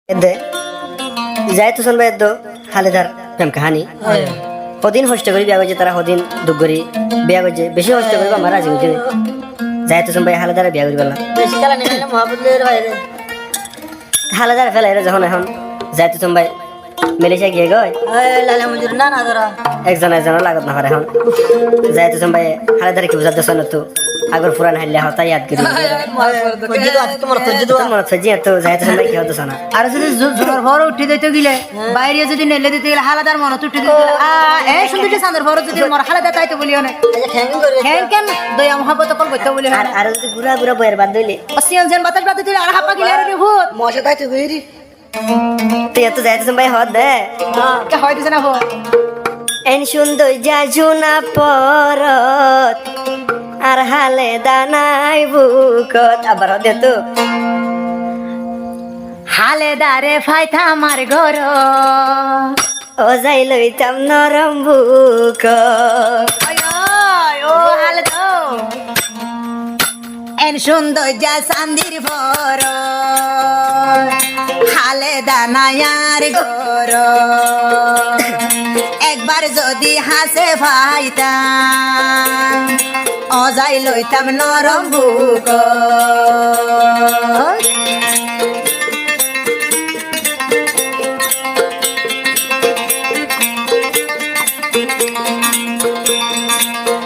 এদে যাই তো শুনবে এদ হালেদার প্রেম কাহানি হদিন হষ্ট করি বিয়া করছে তারা হদিন দুঃখ করি বিয়া করছে বেশি হষ্ট করি আমার রাজি করছে যাই তো শুনবে হালেদারে বিয়া করি বললাম বেশি খেলা নেই না মহাবুদ্দের বাইরে হালেদার ফেলা এরা যখন এখন যাই তো শুনবে মেলেশিয়া গিয়ে গয় লালা মজুর না না ধরা একজন লাগত না পারে এখন যাই তো শুনবে হালেদারে কি বুঝাতে শোনো তো আগর পুরান হাইলে হতা ইয়াদ করি তোমার মনে হচ্ছে তো যাই তো শুনবে কি হতো শোনা আর যদি জোর ভর উঠে দিতে গেলে বাইরে যদি নেলে দিতে গেলে হালাদার মনত উঠে দিতে গেলে এই সুন্দর চাঁদের ভর যদি মর হালাদা তাইতে বলিও না কেন দয়া মহাবত কল করতে বলি আর আর যদি গুড়া গুড়া বইয়ের বাদ দিলে অসিয়ান যেন বাতাস বাতাস দিলে আর হাপা গিলে রে ভূত মশা তাইতে গইরি তুই এত যাই তো শুনবে হদ দে কে হয় দিছ না ভূত এন সুন্দর যাজুনা পরত আর হালে দানাই বুকত আবার দে তো হালেদারে ফাইতা আমার ঘর ও যাই লইতাম নরম বুক ও হালদা এন সুন্দর যা চান্দির ভর হালেদা নায়ার ঘর একবার যদি হাসে ভাইতাম অজাই লইতাম নরম বুক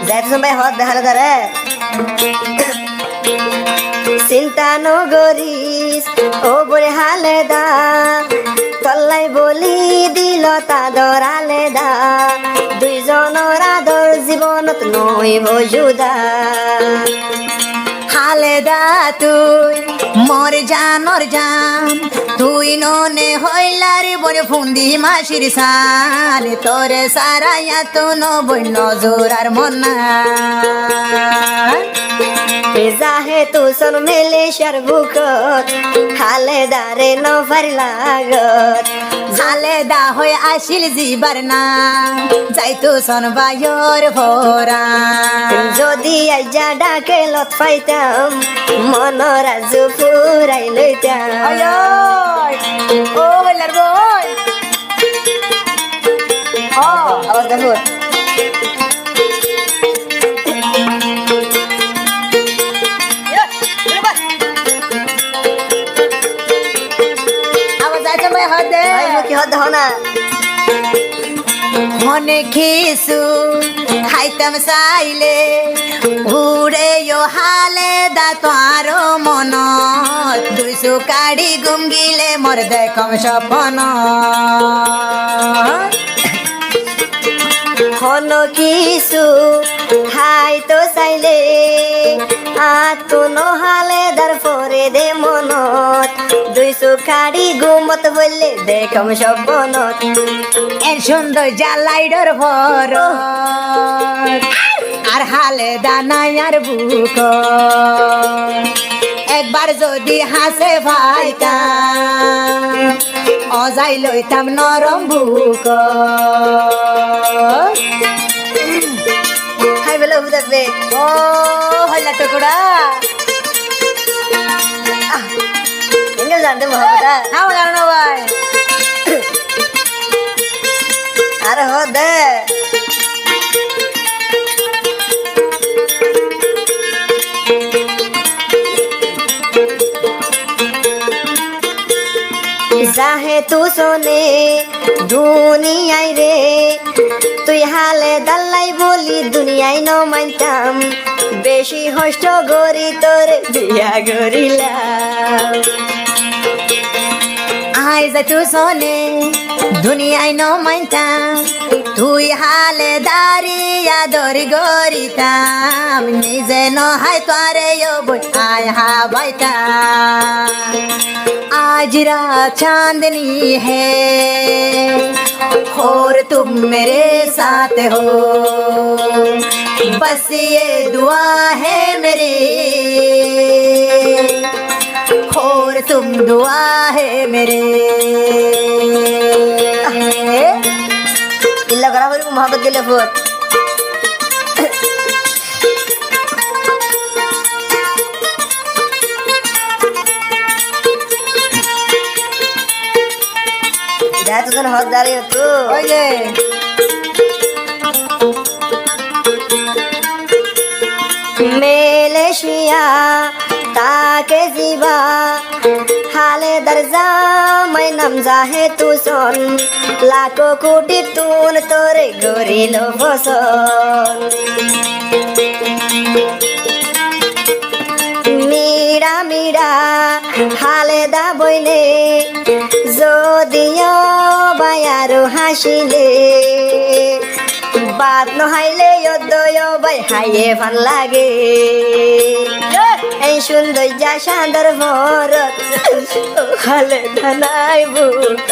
যাই তো শুনবে হদ দেখালে ধরে চিন্তা নগরিস ও বলে হালে দা তল্লাই বলি দিল তাদর আলে দা দুইজনের আদর জীবনত নই ভজুদা হালেদা তুই মর জান তুই ননে হইলার বনে ফুন্দি মাসির সান তোরে সারাইয়া তো নবই নজর আর মনা যাহে তুসন মেলেশিয়ার বুকত হালে দারে নফার লাগত হালেদা হয়ে আসিল জিবার না যাইতো সন বায়র ভরা যদি আইজা ডাকে লত পাইতাম মনরাজু ফুরাই লইতাম ও হইলার বই আওয়াজ দেখো আবার যাইতে ভাই হদে কি হদ দেখো না মনে খিসু খাইতাম চাইলে উড়ে হালে দা তোর মন দুইশো কাড়ি গুমগিলে মর দেখম সপন হন কিছু খাই তো চাইলে আতো নহালে দার পরে দে মনত দুইশো কাড়ি গুমত বললে দেখম সপনত এর সুন্দর জালাইডর ভর আর হালে দানাই আর বুক একবার যদি হাসে ভাইতাম অজাই লইতাম নরম বুক খাই বেলা দেখবে ও হইলা টুকুরা এঙ্গে জানতে মহাবতা হাও জানো ভাই আরে হ দে যাহে তু শোনে দুনিয়ায় রে তুই হালে দাল্লাই বলি দুনিয়ায় ন মানতাম বেশি হষ্ট গরি তোর বিয়া গরিলাম আই যাই তু শোনে দুনিয়ায় ন মাইতাম তুই হালে দাঁড়িয়া দরি গরিতাম নিজে নহাই তোরে বই আয় হা বাইতাম आज रात चांदनी है और तुम मेरे साथ हो बस ये दुआ है मेरी और तुम दुआ है मेरे ইল্লা করা বলি মোহাম্মদ গেলে ফোর যাই তো হদ দাঁড়িয়ে তো ওই যে মেলেশিয়া তাকে জিবা হালে দরজা मैं নাম জাহে তু সন লাখো কোটি তুন তোরে গরিল বসন মীরা মীরা হালে দা বইলে যদিও বায়ারো হাসিলে বাদ নহাইলে যদয় বাই হাইয়ে ভাল লাগে এই সুন্দর যা সান্দর ভরত হালে ধানাই বুকত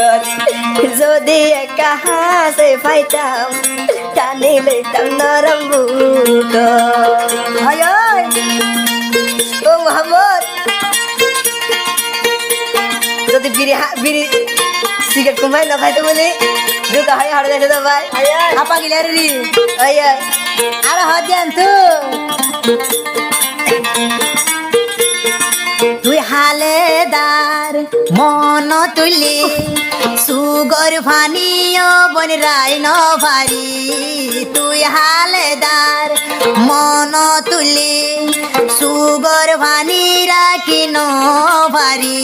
যদি একা হাসে পাইতাম টানি লইতাম নরম বুক ওই ওই ও মোহাম্মদ যদি বিড়ি সিগারেট কমাই না খাইতে বলি দুকা হয় হাড়ে যাইতে তো ভাই আপা গিলা রে আয় আয় আর হদিয়ান তুই হালেদার মন তুলি সুগর ফানিও বন রাই নভারি তুই হালেদার মন তুলি সুগর ফানি রাখি নভারি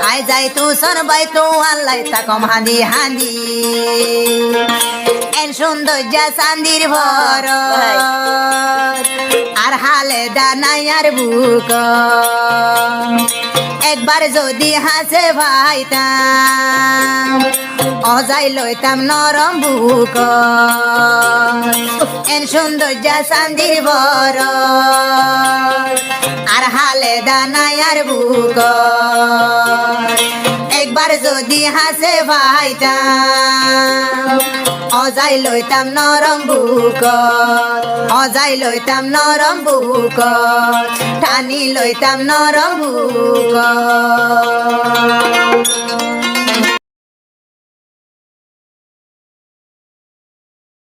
আই যাই তু সন বাই তো আল্লাহ তাকম হাঁদি হাঁদি এন সৌন্দর্য চান্দির ভর আর হালেদা নাই আর বুক একবার যদি হাসে ভাইতাম অজাই লইতাম নরম বুক এন সৌন্দর্য চান্দির ভর আর হালেদা নাই আর বুক একবার যদি হাসে ভাইতাম অজাই লইতাম নরম বুক অজাই লইতাম নরম বুক টানি লইতাম নরম বুক